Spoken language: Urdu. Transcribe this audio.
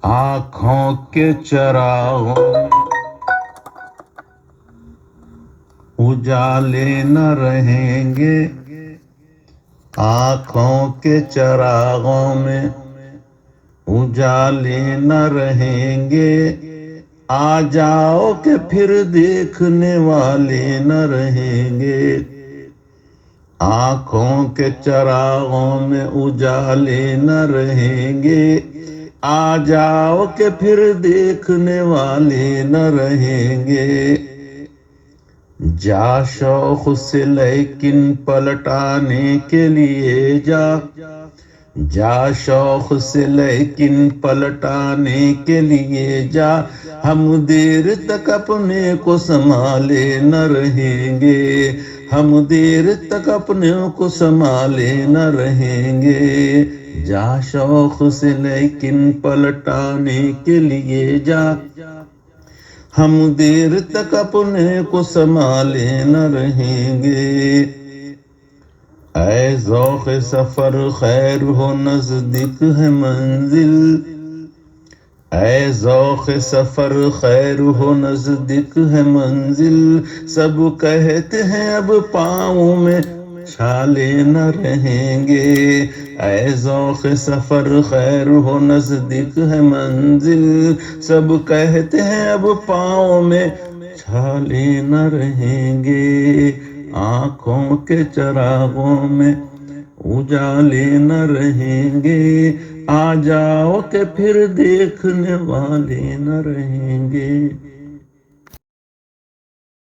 آنکھوں کے چراغوں اجالے نہ رہیں گے، آنکھوں کے چراغوں میں اجالے نہ رہیں گے، آ جاؤ کہ پھر دیکھنے والے نہ رہیں گے، آنکھوں کے چراغوں میں اجالے نہ رہیں گے، آ جاؤ کہ پھر دیکھنے والے نہ رہیں گے، جا شوق سے لیکن پلٹانے کے لیے جا شوق سے لیکن پلٹانے کے لیے جا، ہم دیر تک اپنے کو سنبھالے نہ رہیں گے، ہم دیر تک اپنے کو سنبھالے نہ رہیں گے، جا شوق سے لیکن پلٹانے کے لیے جا، ہم دیر تک اپنے کو سنبھالے نہ رہیں گے، اے ذوق سفر خیر ہو نزدیک ہے منزل، اے ذوق سفر خیر ہو نزدیک ہے منزل، سب کہتے ہیں اب پاؤں میں چھالے نہ رہیں گے، اے ذوق سفر خیر ہو نزدیک ہے منزل، سب کہتے ہیں اب پاؤں میں چھالے نہ رہیں گے، آنکھوں کے چراغوں میں اجالے نہ رہیں گے، آ جاؤ کہ پھر دیکھنے والے نہ رہیں گے۔